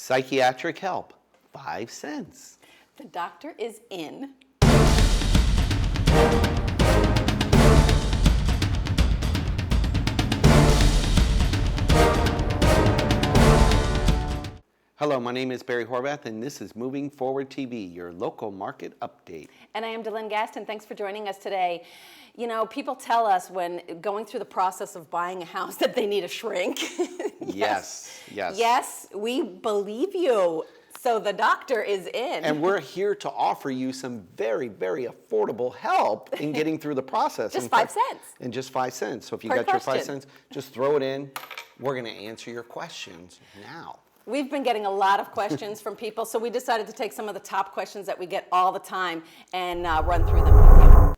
Psychiatric help, 5 cents. The doctor is in. Hello, my name is Barry Horvath, and this is Moving Forward TV, your local market update. And I am Dylan Gaston. Thanks for joining us today. You know, people tell us when going through the process of buying a house that they need a shrink. Yes. Yes, we believe you. So the doctor is in. And we're here to offer you some very, very affordable help in getting through the process. Just 5 cents. And just 5 cents. So if you Per got your question. 5 cents, just throw it in. We're going to answer your questions now. We've been getting a lot of questions from people, so we decided to take some of the top questions that we get all the time and run through them with you.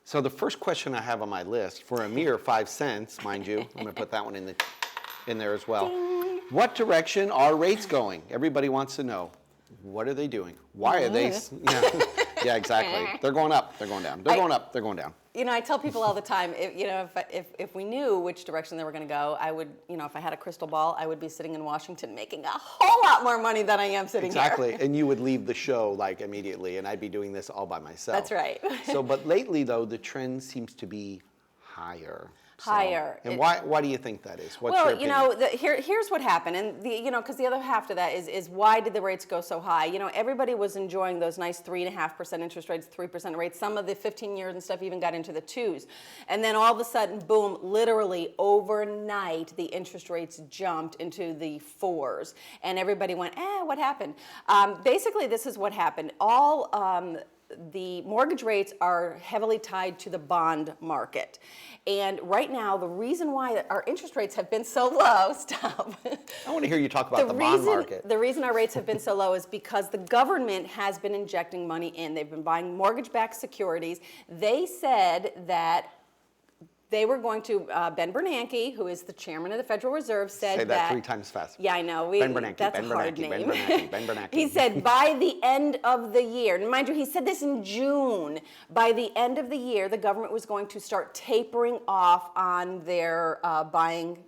So the first question I have on my list, for a mere 5 cents, mind you, I'm going to put that one in there as well. Ding. What direction are rates going? Everybody wants to know. What are they doing? Why are they? Yeah, exactly. They're going up. They're going down. They're going up. They're going down. You know, I tell people all the time, if we knew which direction they were going to go, I would, if I had a crystal ball, I would be sitting in Washington making a whole lot more money than I am sitting here. Exactly. And you would leave the show like immediately, and I'd be doing this all by myself. That's right. But lately though, the trend seems to be higher. Higher. And why do you think that is? What's your opinion? Here's what happened, and because the other half to that is why did the rates go so high? Everybody was enjoying those nice 3.5% interest rates, 3% rates. Some of the 15 years and stuff even got into the 2s, and then all of a sudden, boom! Literally overnight, the interest rates jumped into the 4s, and everybody went, what happened? Basically, this is what happened. The mortgage rates are heavily tied to the bond market. And right now, the reason why our interest rates have been so low, stop. I want to hear you talk about the bond market. The reason our rates have been so low is because the government has been injecting money in. They've been buying mortgage-backed securities. They said that they were going to, Ben Bernanke, who is the chairman of the Federal Reserve, said Say that 3 times fast. Yeah, I know. Ben Bernanke, that's Ben a hard Bernanke, name. Ben Bernanke, Ben Bernanke. He said by the end of the year, and mind you, he said this in June, by the end of the year, the government was going to start tapering off on their buying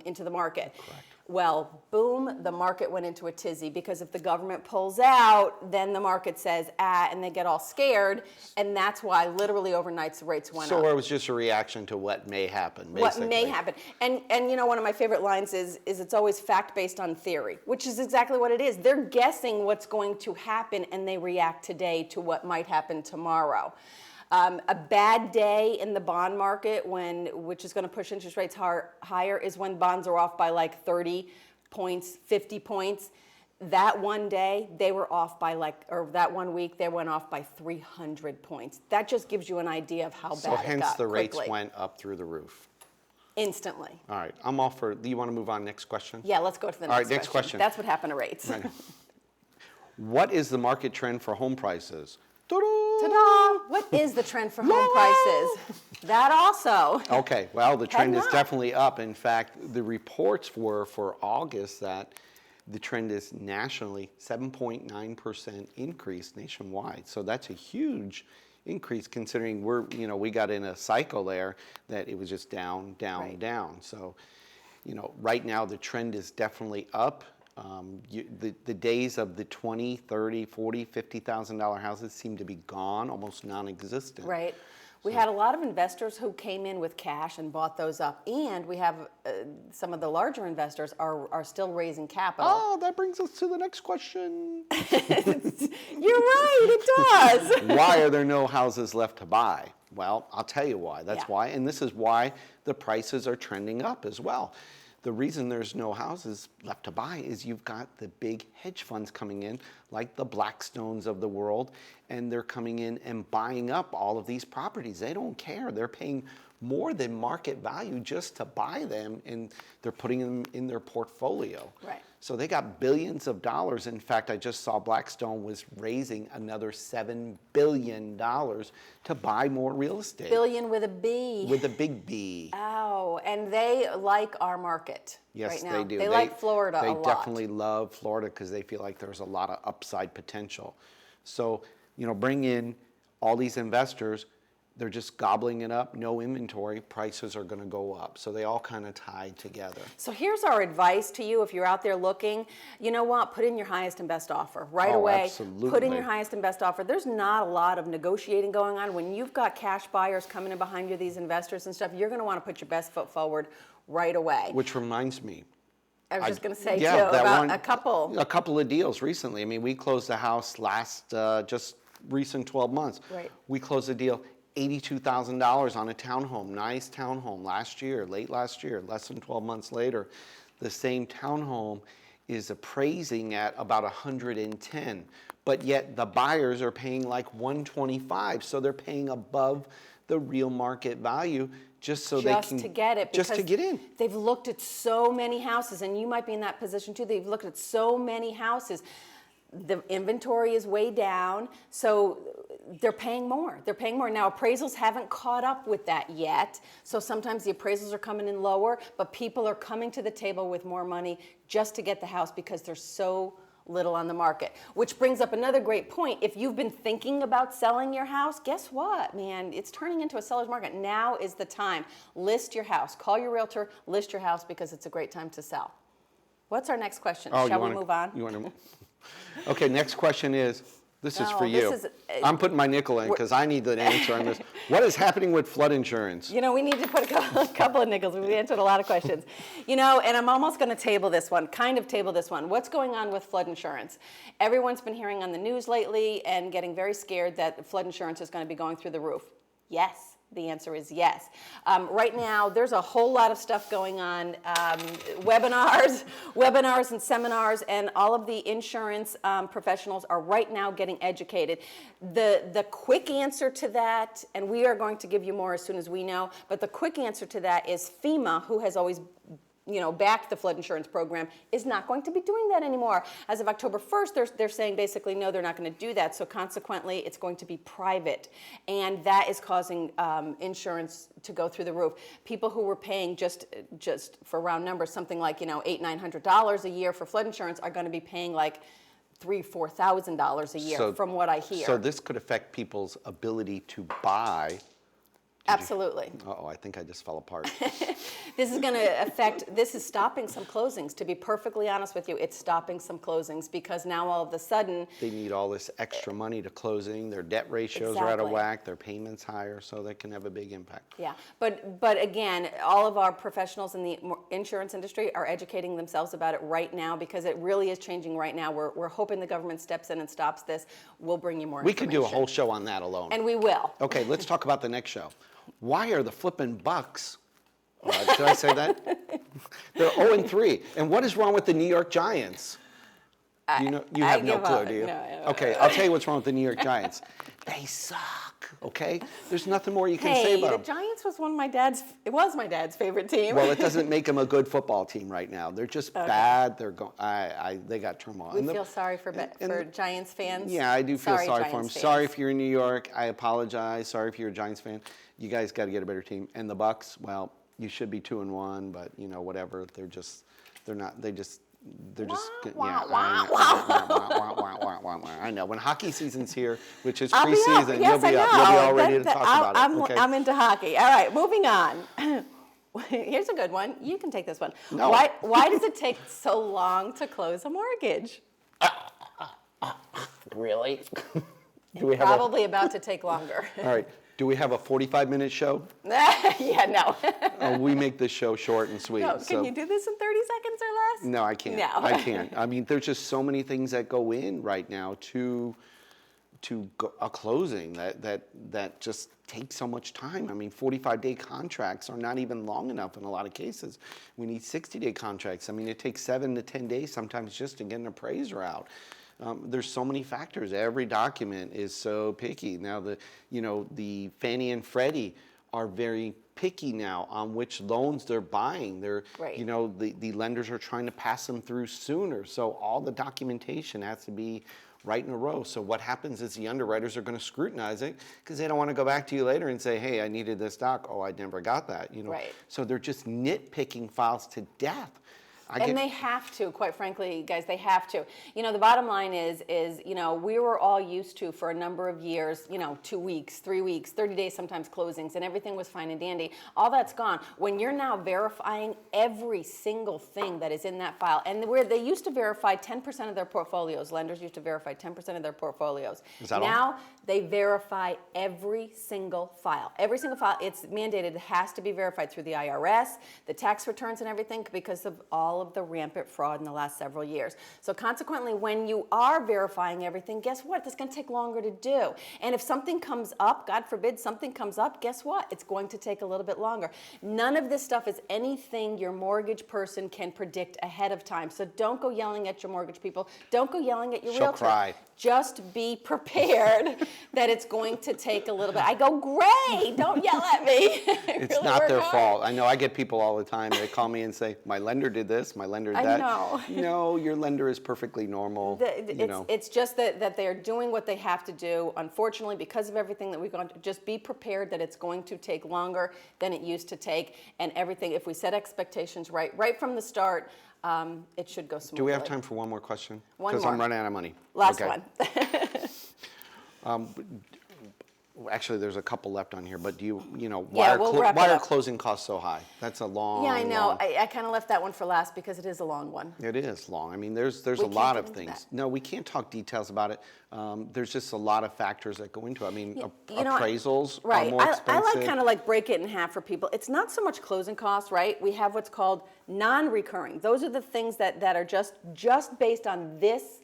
into the market. Correct. Well, boom, the market went into a tizzy because if the government pulls out, then the market says, and they get all scared, and that's why literally overnight the rates went up. So it was just a reaction to what may happen, basically. What may happen. And one of my favorite lines is it's always fact based on theory, which is exactly what it is. They're guessing what's going to happen, and they react today to what might happen tomorrow. A bad day in the bond market, which is going to push interest rates higher, is when bonds are off by like 30 points, 50 points. That one day, they were off by that 1 week, they went off by 300 points. That just gives you an idea of how bad it got quickly. So hence the rates went up through the roof. Instantly. All right, I'm all for, do you want to move on? Next question? Yeah, let's go to the next question. All right, next question. That's what happened to rates. Right. What is the market trend for home prices? Ta-da! What is the trend for home prices? That also. Okay, well, the trend is definitely up. In fact, the reports were for August that the trend is nationally 7.9% increase nationwide. So that's a huge increase considering we got in a cycle there that it was just down, down. So, right now the trend is definitely up. The days of the $20, $30, $40, $50,000 houses seem to be gone, almost non-existent. Right. We had a lot of investors who came in with cash and bought those up, and we have some of the larger investors are still raising capital. Oh, that brings us to the next question. You're right, it does. Why are there no houses left to buy? Well, I'll tell you why. That's why, and this is why the prices are trending up as well. The reason there's no houses left to buy is you've got the big hedge funds coming in, like the Blackstones of the world, and they're coming in and buying up all of these properties. They don't care. They're paying more than market value just to buy them, and they're putting them in their portfolio. Right. So they got billions of dollars. In fact, I just saw Blackstone was raising another $7 billion to buy more real estate. Billion with a B. With a big B. Oh, and they like our market yes, right now. they do. They like Florida a lot. They definitely love Florida because they feel like there's a lot of upside potential. So, bring in all these investors, they're just gobbling it up, no inventory, prices are going to go up. So they all kind of tie together. So here's our advice to you if you're out there looking. You know what? Put in your highest and best offer right away. Absolutely. Put in your highest and best offer. There's not a lot of negotiating going on. When you've got cash buyers coming in behind you, these investors and stuff, you're going to want to put your best foot forward right away. Which reminds me, I was just going to say, yeah, too, that about one- a couple. a couple of deals recently. I mean, we closed a house last, just recent 12 months. Right. We closed a deal, $82,000 on a townhome, nice townhome last year, late last year, less than 12 months later. The same townhome is appraising at about 110, but yet the buyers are paying like 125, so they're paying above the real market value just so they can To get it, just to because get in. They've looked at so many houses, and you might be in that position too. They've looked at so many houses. The inventory is way down, so they're paying more. They're paying more. Now, appraisals haven't caught up with that yet, so sometimes the appraisals are coming in lower, but people are coming to the table with more money just to get the house because there's so little on the market. Which brings up another great point. If you've been thinking about selling your house, guess what, man? It's turning into a seller's market. Now is the time. List your house. Call your realtor, list your house, because it's a great time to sell. What's our next question? Shall we move on? You want to? Okay, next question is, this is No, for this you. is, I'm putting my nickel in because I need the answer on this. What is happening with flood insurance? You know, we need to put a couple of nickels. We've answered a lot of questions. You know, and I'm almost going to table this one, What's going on with flood insurance? Everyone's been hearing on the news lately and getting very scared that flood insurance is going to be going through the roof. Yes. The answer is yes. Right now, there's a whole lot of stuff going on, webinars and seminars, and all of the insurance professionals are right now getting educated. The quick answer to that, and we are going to give you more as soon as we know, but the quick answer to that is FEMA, who has always backed the flood insurance program, is not going to be doing that anymore. As of October 1st, they're saying basically, no, they're not going to do that. So consequently, it's going to be private. And that is causing insurance to go through the roof. People who were paying just for round numbers, something like, $800, $900 a year for flood insurance are going to be paying like $3,000, $4,000 a year from what I hear. So this could affect people's ability to buy. Absolutely. Uh-oh, I think I just fell apart. This is going to affect, this is stopping some closings. To be perfectly honest with you, it's stopping some closings because now all of a sudden, They need all this extra money to closing. Their debt ratios are out of Exactly. whack. Their payments higher, so that can have a big impact. yeah. But again, all of our professionals in the insurance industry are educating themselves about it right now because it really is changing right now. We're hoping the government steps in and stops this. We'll bring you more We information. could do a whole show on that alone. And we will. Okay, let's talk about the next show. Why are the flippin' Bucks? Did I say that? They're 0-3. And what is wrong with the New York Giants? You have no give clue, up. do you? No, I don't Okay, I'll tell you what's wrong with the New York Giants. They suck. Okay, there's nothing more you can say Hey, about the them. Giants was my dad's favorite team. Well, it doesn't make them a good football team right now. They're just bad. They're going. They got turmoil. we And the- feel sorry for Giants fans. Yeah, I do feel sorry for them. Giants fans. Sorry if you're in New York. I apologize. Sorry if you're a Giants fan. You guys got to get a better team. And the Bucks, well, you should be 2-1, but whatever. They're not. They're just. Wah, Yeah. I know. When hockey season's here, which is I'll be up. preseason, Yes, you'll be I up. know. You'll be all ready to That- talk about it. Okay. I'm into hockey. All right, moving on. Here's a good one. You can take this one. No. Why does it take so long to close a mortgage? Really? Do we have Probably about to take longer. All right. Do we have a 45-minute show? Yeah, no. We make this show short and sweet. No, so- can you do this in 30 seconds or less? No, I can't. No. I can't. I mean, there's just so many things that go in right now to a closing that just takes so much time. I mean, 45-day contracts are not even long enough in a lot of cases. We need 60-day contracts. I mean, it takes 7 to 10 days sometimes just to get an appraiser out. There's so many factors. Every document is so picky. Now, the Fannie and Freddie are very picky now on which loans they're buying. They're, Right. the lenders are trying to pass them through sooner. So all the documentation has to be right in a row. So what happens is the underwriters are going to scrutinize it because they don't want to go back to you later and say, hey, I needed this doc. Oh, I never got that. Right. So they're just nitpicking files to death. And they have to, quite frankly, guys, they have to. The bottom line is, we were all used to, for a number of years, 2 weeks, 3 weeks, 30 days, sometimes closings, and everything was fine and dandy. All that's gone. When you're now verifying every single thing that is in that file, and where they used to verify 10% of their portfolios, lenders used to verify 10% of their portfolios. Is that now, all? they verify every single file. Every single file, it's mandated, it has to be verified through the IRS, the tax returns and everything, because of all of the rampant fraud in the last several years. So consequently, when you are verifying everything, guess what? It's going to take longer to do. And if something comes up, God forbid something comes up, guess what? It's going to take a little bit longer. None of this stuff is anything your mortgage person can predict ahead of time. So don't go yelling at your mortgage people. Don't go yelling at your She'll realtor. cry. Just be prepared that it's going to take a little bit. I go, great, don't yell at me. It's Really not work their hard. fault. I know I get people all the time, they call me and say, my lender did this, my lender did I that. know. No, your lender is perfectly normal. It's just that they're doing what they have to do. Unfortunately, because of everything that we've gone through, just be prepared that it's going to take longer than it used to take. And everything, if we set expectations right from the start, it should go smoothly. Do we have time for one more question? One Because I'm more. running out of money. Last Okay. one. Actually, there's a couple left on here, but do you, Yeah, we'll wrap why it are up. closing costs so high? That's a long, Yeah, I know. long- I kind of left that one for last because it is a long one. It is long. I mean, there's a can't lot get of into things. that. No, we can't talk details about it. There's just a lot of factors that go into it. I mean, You know, appraisals are right. more I expensive. like kind of like break it in half for people. It's not so much closing costs, right? We have what's called non-recurring. Those are the things that are just based on this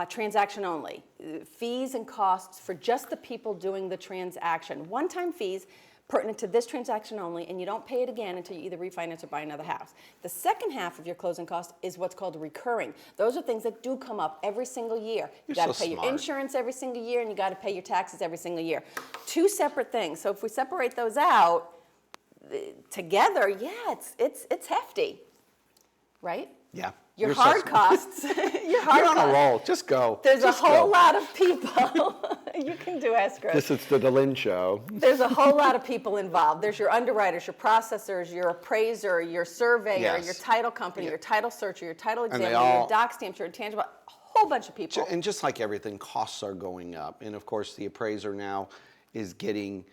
transaction only. Fees and costs for just the people doing the transaction. One-time fees pertinent to this transaction only, and you don't pay it again until you either refinance or buy another house. The second half of your closing cost is what's called recurring. Those are things that do come up every single year. You You're got to so pay your smart. insurance every single year, and you got to pay your taxes every single year. Two separate things. So if we separate those out together, yeah, it's hefty, right? Yeah. Your You're so hard smart. costs. Your hard You're on a costs. roll. Just go. There's Just a whole go. lot of people. You can do escrow. This is the DeLynn Show. There's a whole lot of people involved. There's your underwriters, your processors, your appraiser, your surveyor, Yes. your title company, Yeah. your title searcher, your title they examiner, all- your doc stamps, your intangible, a whole bunch of people. And just like everything, costs are going up. And of course, the appraiser now is getting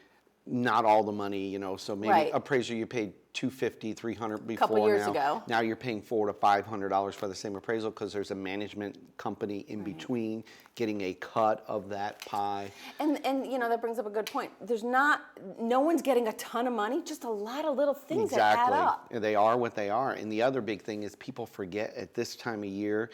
not all the money, so maybe Right. appraiser you paid $250, $300 before. Couple years now. ago. Now you're paying $400 to $500 for the same appraisal because there's a management company in between getting a cut of that pie. And that brings up a good point. No one's getting a ton of money, just a lot of little things that add up. They are what they are. And the other big thing is people forget at this time of year,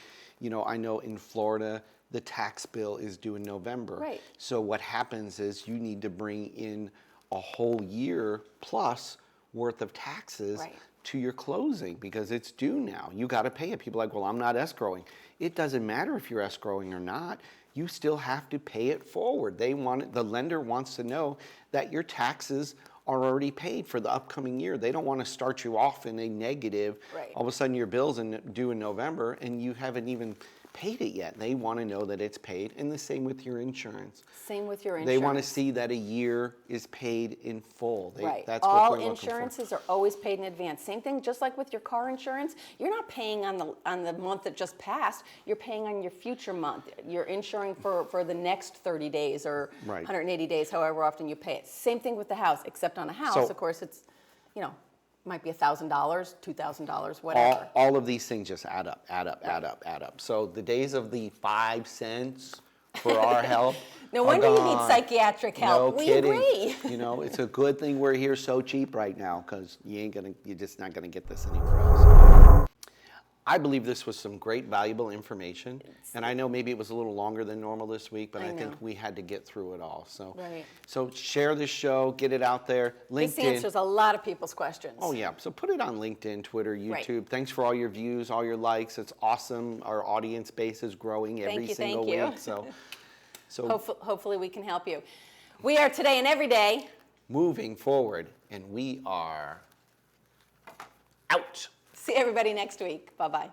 I know in Florida, the tax bill is due in November. Right. So what happens is you need to bring in a whole year plus worth of taxes Right. to your closing because it's due now. You got to pay it. People are like, well, I'm not escrowing. It doesn't matter if you're escrowing or not. You still have to pay it forward. The lender wants to know that your taxes are already paid for the upcoming year. They don't want to start you off in a negative. Right. All of a sudden your bill's due in November and you haven't even paid it yet. They want to know that it's paid, and the same with your insurance. Same with your insurance. They want to see that a year is paid in full. Right. That's what All they're looking for. insurances are always paid in advance. Same thing, just like with your car insurance. You're not paying on the month that just passed. You're paying on your future month. You're insuring for the next 30 days or Right. 180 days, however often you pay it. Same thing with the house, except on a house, So- of course, it's might be $1,000, $2,000, whatever. All of these things just add up, add up. So the days of the 5 cents for our help. No are wonder you need gone. psychiatric help. No We kidding. agree. It's a good thing we're here so cheap right now because you're just not gonna get this anywhere else. I believe this was some great, valuable information, and I know maybe it was a little longer than normal this week, but I think know. we had to get through it all. So, Right. so share this show, get it out there. LinkedIn. This answers a lot of people's questions. Oh yeah, so put it on LinkedIn, Twitter, YouTube. Right. Thanks for all your views, all your likes. It's awesome. Our audience base is growing every single thank you. week. So Hopefully we can help you. We are today and every day. moving forward, and we are out. See everybody next week. Bye-bye.